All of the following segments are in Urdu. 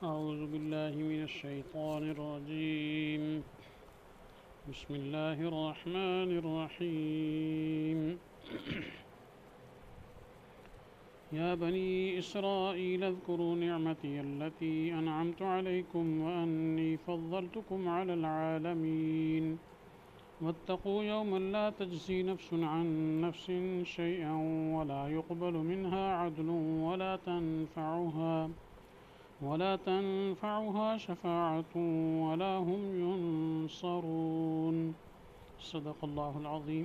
أعوذ بالله من الشيطان الرجيم. بسم الله الرحمن الرحيم. يا بني إسرائيل اذكروا نعمتي التي أنعمت عليكم وأني فضلتكم على العالمين واتقوا يوما لا تجزي نفس عن نفس شيئا ولا يقبل منها عدل ولا تنفعها شفاعة ولا هم ينصرون. صدق اللہ العظیم.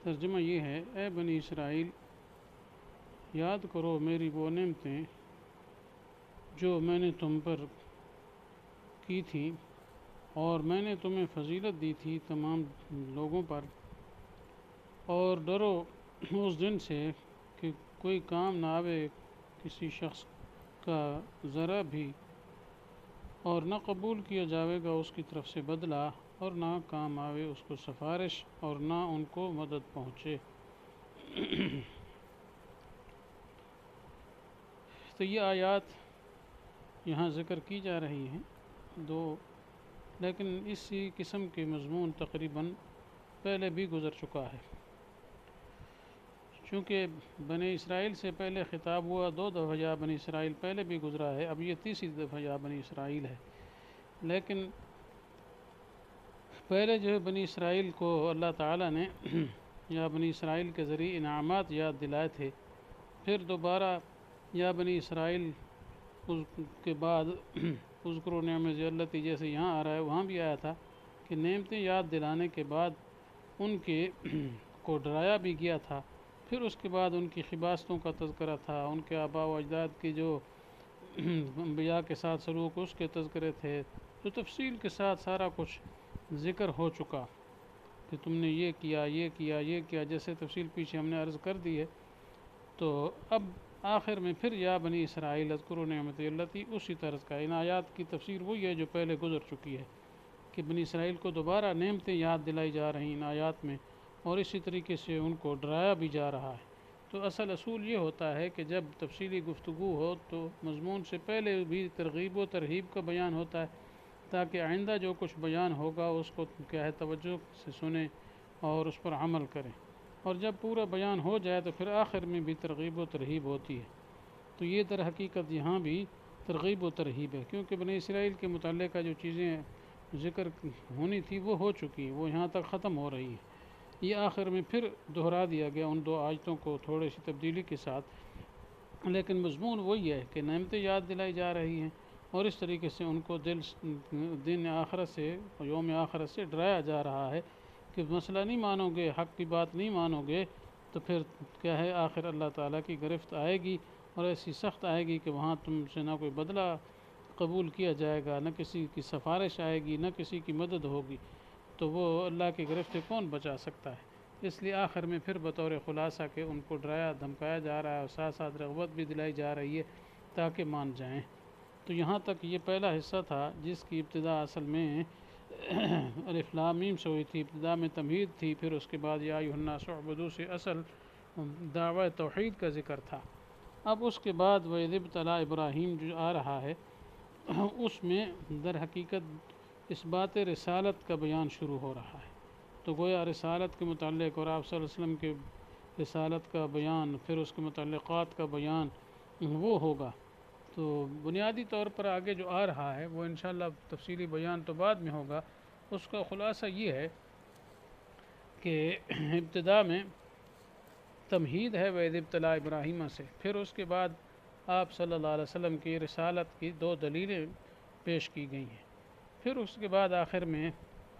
ترجمہ یہ ہے: اے بنی اسرائیل، یاد کرو میری وہ نعمتیں جو میں نے تم پر کی تھیں، اور میں نے تمہیں فضیلت دی تھی تمام لوگوں پر، اور ڈرو اس دن سے کہ کوئی کام نہ آوے کسی شخص کا ذرا بھی، اور نہ قبول کیا جاوے گا اس کی طرف سے بدلہ، اور نہ کام آوے اس کو سفارش، اور نہ ان کو مدد پہنچے۔ تو یہ آیات یہاں ذکر کی جا رہی ہیں دو، لیکن اسی قسم کے مضمون تقریباً پہلے بھی گزر چکا ہے۔ چونکہ بنی اسرائیل سے پہلے خطاب ہوا 2 دفعہ، یا بنی اسرائیل پہلے بھی گزرا ہے، اب یہ تیسری دفعہ یا بنی اسرائیل ہے۔ لیکن پہلے جو ہے بنی اسرائیل کو اللہ تعالیٰ نے یا بنی اسرائیل کے ذریعے انعامات یاد دلائے تھے، پھر دوبارہ یا بنی اسرائیل اس کے بعد اذکروا نعمتی التی، جیسے یہاں آ رہا ہے وہاں بھی آیا تھا کہ نعمتیں یاد دلانے کے بعد ان کے کو ڈرایا بھی گیا تھا، پھر اس کے بعد ان کی خباثتوں کا تذکرہ تھا، ان کے آباء و اجداد کی جو انبیاء کے ساتھ سلوک اس کے تذکرے تھے، تو تفصیل کے ساتھ سارا کچھ ذکر ہو چکا کہ تم نے یہ کیا یہ کیا یہ کیا، جیسے تفصیل پیچھے ہم نے عرض کر دی ہے۔ تو اب آخر میں پھر یا بنی اسرائیل اذکروا نعمتی التی، اسی طرز کا ان آیات کی تفسیر وہی ہے جو پہلے گزر چکی ہے، کہ بنی اسرائیل کو دوبارہ نعمتیں یاد دلائی جا رہی ان آیات میں، اور اسی طریقے سے ان کو ڈرایا بھی جا رہا ہے۔ تو اصول یہ ہوتا ہے کہ جب تفصیلی گفتگو ہو تو مضمون سے پہلے بھی ترغیب و ترہیب کا بیان ہوتا ہے، تاکہ آئندہ جو کچھ بیان ہوگا اس کو کیا ہے توجہ سے سنیں اور اس پر عمل کریں، اور جب پورا بیان ہو جائے تو پھر آخر میں بھی ترغیب و ترہیب ہوتی ہے۔ تو یہ در حقیقت یہاں بھی ترغیب و ترہیب ہے، کیونکہ بنی اسرائیل کے متعلقہ جو چیزیں ذکر ہونی تھی وہ ہو چکی، وہ یہاں تک ختم ہو رہی ہیں۔ یہ آخر میں پھر دہرا دیا گیا ان 2 آیتوں کو تھوڑی سی تبدیلی کے ساتھ، لیکن مضمون وہی ہے کہ نعمتیں یاد دلائی جا رہی ہیں، اور اس طریقے سے ان کو دن آخرت سے، یوم آخرت سے ڈرایا جا رہا ہے کہ مسئلہ نہیں مانو گے، حق کی بات نہیں مانو گے تو پھر کیا ہے، آخر اللہ تعالیٰ کی گرفت آئے گی، اور ایسی سخت آئے گی کہ وہاں تم سے نہ کوئی بدلہ قبول کیا جائے گا، نہ کسی کی سفارش آئے گی، نہ کسی کی مدد ہوگی۔ تو وہ اللہ کی گرفت سے کون بچا سکتا ہے؟ اس لیے آخر میں پھر بطور خلاصہ کہ ان کو ڈرایا دھمکایا جا رہا ہے، اور ساتھ ساتھ رغبت بھی دلائی جا رہی ہے تاکہ مان جائیں۔ تو یہاں تک یہ پہلا حصہ تھا جس کی ابتدا اصل میں الف لام میم سے ہوئی تھی، ابتدا میں تمہید تھی، پھر اس کے بعد یا ایھا الناس اعبدوا سے اصل دعوی توحید کا ذکر تھا۔ اب اس کے بعد وَإِذِ ابْتَلَىٰ ابراہیم جو آ رہا ہے، اس میں در حقیقت اس بات رسالت کا بیان شروع ہو رہا ہے۔ تو گویا رسالت کے متعلق اور آپ صلی اللہ علیہ وسلم کے رسالت کا بیان، پھر اس کے متعلقات کا بیان وہ ہوگا۔ تو بنیادی طور پر آگے جو آ رہا ہے وہ انشاءاللہ تفصیلی بیان تو بعد میں ہوگا۔ اس کا خلاصہ یہ ہے کہ ابتدا میں تمہید ہے وَإِذِ ابْتَلَىٰ ابراہیم سے، پھر اس کے بعد آپ صلی اللہ علیہ وسلم کی رسالت کی 2 دلیلیں پیش کی گئی ہیں، پھر اس کے بعد آخر میں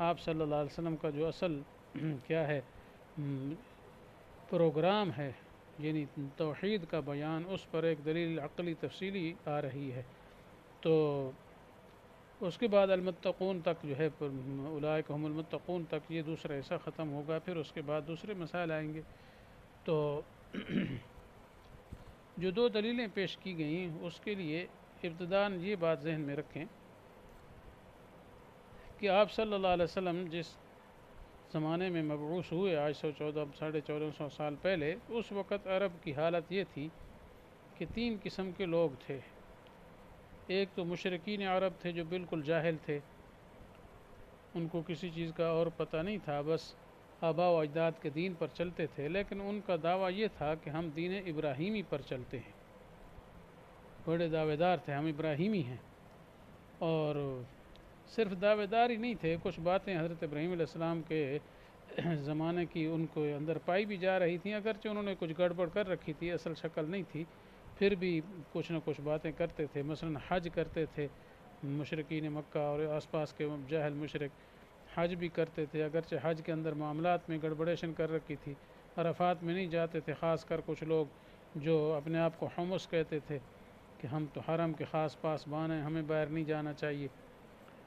آپ صلی اللہ علیہ وسلم کا جو اصل کیا ہے پروگرام ہے، یعنی توحید کا بیان، اس پر ایک دلیل عقلی تفصیلی آ رہی ہے۔ تو اس کے بعد المتقون تک جو ہے اولئک هم المتقون تک یہ دوسرا حصہ ختم ہوگا، پھر اس کے بعد دوسرے مسائل آئیں گے۔ تو جو 2 دلیلیں پیش کی گئیں اس کے لیے ابتداً یہ بات ذہن میں رکھیں کہ آپ صلی اللہ علیہ وسلم جس زمانے میں مبعوث ہوئے، آج سے 1400 سال پہلے، اس وقت عرب کی حالت یہ تھی کہ 3 قسم کے لوگ تھے۔ ایک تو مشرکین عرب تھے جو بالکل جاہل تھے، ان کو کسی چیز کا اور پتہ نہیں تھا، بس آباء و اجداد کے دین پر چلتے تھے، لیکن ان کا دعویٰ یہ تھا کہ ہم دین ابراہیمی پر چلتے ہیں، بڑے دعوے دار تھے، ہم ابراہیمی ہیں۔ اور صرف دعوے دار ہی نہیں تھے، کچھ باتیں حضرت ابراہیم علیہ السلام کے زمانے کی ان کو اندر پائی بھی جا رہی تھیں، اگرچہ انہوں نے کچھ گڑبڑ کر رکھی تھی، اصل شکل نہیں تھی، پھر بھی کچھ نہ کچھ باتیں کرتے تھے۔ مثلا حج کرتے تھے، مشرکین مکہ اور آس پاس کے جاہل مشرک حج بھی کرتے تھے، اگرچہ حج کے اندر معاملات میں گڑبڑیشن کر رکھی تھی، عرفات میں نہیں جاتے تھے، خاص کر کچھ لوگ جو اپنے آپ کو حمص کہتے تھے کہ ہم تو حرم کے خاص پاسبان ہیں، ہمیں باہر نہیں جانا چاہیے،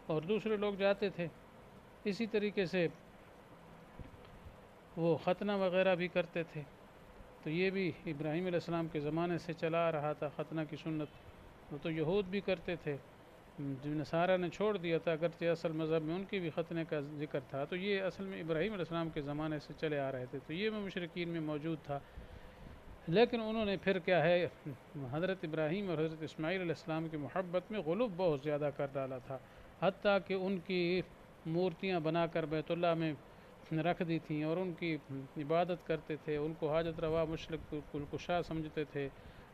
اور دوسرے لوگ جاتے تھے۔ اسی طریقے سے وہ ختنہ وغیرہ بھی کرتے تھے، تو یہ بھی ابراہیم علیہ السلام کے زمانے سے چلا آ رہا تھا ختنہ کی سنت۔ وہ تو یہود بھی کرتے تھے، جو نصارہ نے چھوڑ دیا تھا، اگرچہ اصل مذہب میں ان کی بھی ختنے کا ذکر تھا، تو یہ اصل میں ابراہیم علیہ السلام کے زمانے سے چلے آ رہے تھے، تو یہ مشرکین میں موجود تھا۔ لیکن انہوں نے پھر کیا ہے، حضرت ابراہیم اور حضرت اسماعیل علیہ السلام کی محبت میں غلو بہت زیادہ کر ڈالا تھا، حتیٰ کہ ان کی مورتیاں بنا کر بیت اللہ میں رکھ دی تھیں اور ان کی عبادت کرتے تھے، ان کو حاجت روا مشرق کلکشا سمجھتے تھے،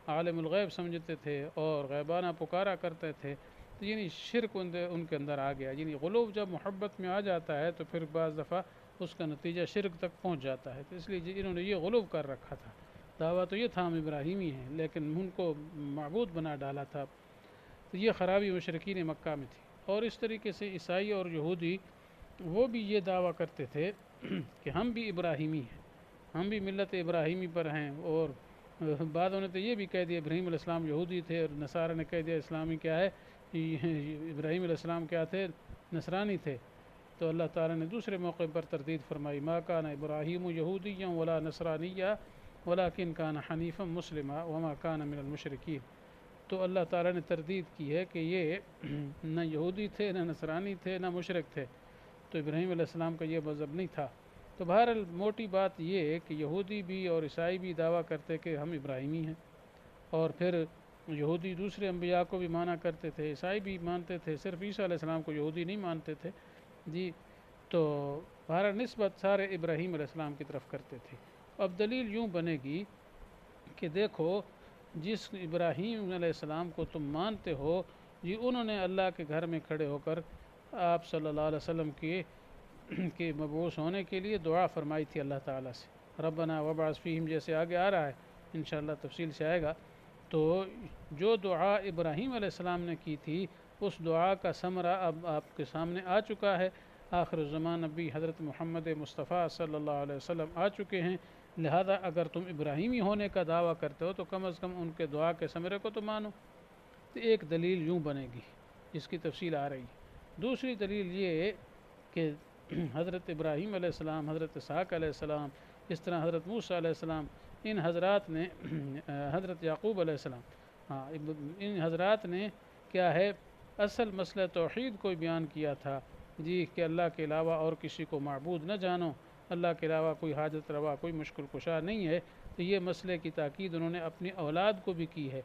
عالم الغیب سمجھتے تھے اور غیبانہ پکارا کرتے تھے، تو یعنی شرک ان کے اندر آ گیا۔ یعنی غلو جب محبت میں آ جاتا ہے تو پھر بعض دفعہ اس کا نتیجہ شرک تک پہنچ جاتا ہے، تو اس لیے انہوں نے یہ غلو کر رکھا تھا۔ دعویٰ تو یہ تھا ہم ابراہیمی ہیں، لیکن ان کو معبود بنا ڈالا تھا، تو یہ خرابی مشرکین مکہ میں تھی۔ اور اس طریقے سے عیسائی اور یہودی وہ بھی یہ دعویٰ کرتے تھے کہ ہم بھی ابراہیمی ہیں، ہم بھی ملت ابراہیمی پر ہیں، اور بعضوں نے تو یہ بھی کہہ دیا ابراہیم علیہ السلام یہودی تھے، اور نصارہ نے کہہ دیا اسلامی کیا ہے، ابراہیم علیہ السلام کیا تھے، نصرانی تھے۔ تو اللہ تعالیٰ نے دوسرے موقع پر تردید فرمائی، ما کان ابراہیم یہودیا ولا نصرانیا ولکن کان حنیفا مسلما وما کان من المشرکین۔ تو اللہ تعالیٰ نے تردید کی ہے کہ یہ نہ یہودی تھے، نہ نصرانی تھے، نہ مشرک تھے، تو ابراہیم علیہ السلام کا یہ مذہب نہیں تھا۔ تو بہرحال موٹی بات یہ ہے کہ یہودی بھی اور عیسائی بھی دعویٰ کرتے کہ ہم ابراہیمی ہیں، اور پھر یہودی دوسرے انبیاء کو بھی مانا کرتے تھے، عیسائی بھی مانتے تھے، صرف عیسیٰ علیہ السلام کو یہودی نہیں مانتے تھے جی۔ تو بہرحال نسبت سارے ابراہیم علیہ السلام کی طرف کرتے تھے۔ اب دلیل یوں بنے گی کہ دیکھو، جس ابراہیم علیہ السلام کو تم مانتے ہو جی، انہوں نے اللہ کے گھر میں کھڑے ہو کر آپ صلی اللہ علیہ وسلم کے مبعوث ہونے کے لیے دعا فرمائی تھی اللہ تعالیٰ سے، ربنا وابعث فیہم، جیسے آگے آ رہا ہے انشاءاللہ تفصیل سے آئے گا۔ تو جو دعا ابراہیم علیہ السلام نے کی تھی، اس دعا کا ثمرہ اب آپ کے سامنے آ چکا ہے۔ آخر الزمان نبی حضرت محمد مصطفیٰ صلی اللہ علیہ وسلم آ چکے ہیں، لہذا اگر تم ابراہیمی ہونے کا دعویٰ کرتے ہو تو کم از کم ان کے دعا کے ثمرے کو تو مانو۔ تو ایک دلیل یوں بنے گی، جس کی تفصیل آ رہی ہے۔ دوسری دلیل یہ کہ حضرت ابراہیم علیہ السلام، حضرت اسحاق علیہ السلام، اس طرح حضرت موسیٰ علیہ السلام، ان حضرات نے حضرت یعقوب علیہ السلام، ان حضرات نے کیا ہے، اصل مسئلہ توحید کو بیان کیا تھا جی، کہ اللہ کے علاوہ اور کسی کو معبود نہ جانو، اللہ کے علاوہ کوئی حاجت روا، کوئی مشکل کشا نہیں ہے۔ تو یہ مسئلے کی تاکید انہوں نے اپنی اولاد کو بھی کی ہے۔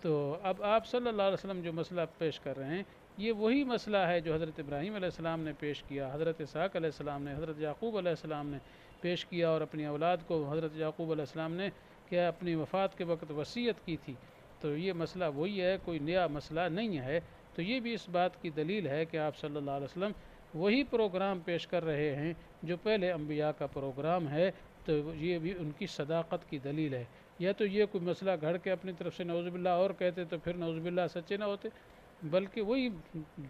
تو اب آپ صلی اللہ علیہ وسلم جو مسئلہ پیش کر رہے ہیں، یہ وہی مسئلہ ہے جو حضرت ابراہیم علیہ السلام نے پیش کیا، حضرت اسحاق علیہ السلام نے، حضرت یعقوب علیہ السلام نے پیش کیا، اور اپنی اولاد کو حضرت یعقوب علیہ السلام نے کیا اپنی وفات کے وقت وصیت کی تھی۔ تو یہ مسئلہ وہی ہے، کوئی نیا مسئلہ نہیں ہے۔ تو یہ بھی اس بات کی دلیل ہے کہ آپ صلی اللہ علیہ وسلم وہی پروگرام پیش کر رہے ہیں جو پہلے انبیاء کا پروگرام ہے، تو یہ بھی ان کی صداقت کی دلیل ہے۔ یا تو یہ کوئی مسئلہ گھڑ کے اپنی طرف سے نعوذ باللہ اور کہتے تو پھر نعوذ باللہ سچے نہ ہوتے، بلکہ وہی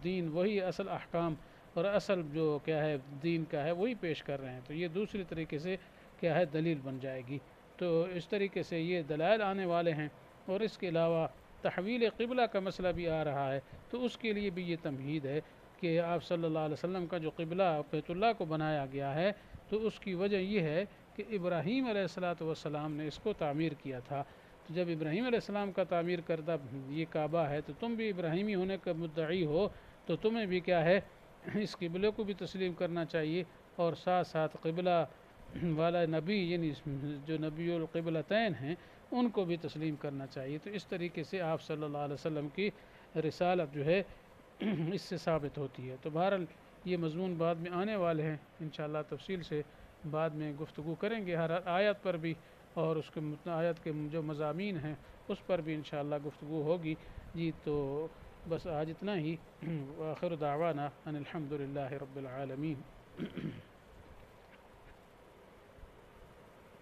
دین، وہی اصل احکام اور اصل جو کیا ہے دین کا ہے وہی پیش کر رہے ہیں، تو یہ دوسری طریقے سے کیا ہے دلیل بن جائے گی۔ تو اس طریقے سے یہ دلائل آنے والے ہیں، اور اس کے علاوہ تحویل قبلہ کا مسئلہ بھی آ رہا ہے، تو اس کے لیے بھی یہ تمہید ہے کہ آپ صلی اللہ علیہ وسلم کا جو قبلہ بیت اللہ کو بنایا گیا ہے، تو اس کی وجہ یہ ہے کہ ابراہیم علیہ السلام نے اس کو تعمیر کیا تھا۔ تو جب ابراہیم علیہ السلام کا تعمیر کردہ یہ کعبہ ہے، تو تم بھی ابراہیمی ہونے کا مدعی ہو، تو تمہیں بھی کیا ہے اس قبلے کو بھی تسلیم کرنا چاہیے، اور ساتھ ساتھ قبلہ والا نبی، یعنی جو نبی القبلتین ہیں، ان کو بھی تسلیم کرنا چاہیے۔ تو اس طریقے سے آپ صلی اللہ علیہ وسلم کی رسالت جو ہے اس سے ثابت ہوتی ہے۔ تو بہرحال یہ مضمون بعد میں آنے والے ہیں، انشاءاللہ تفصیل سے بعد میں گفتگو کریں گے ہر آیت پر بھی، اور اس کے آیت کے جو مضامین ہیں اس پر بھی انشاءاللہ گفتگو ہوگی جی۔ تو بس آج اتنا ہی، وآخر دعوانا ان الحمد للہ رب العالمین۔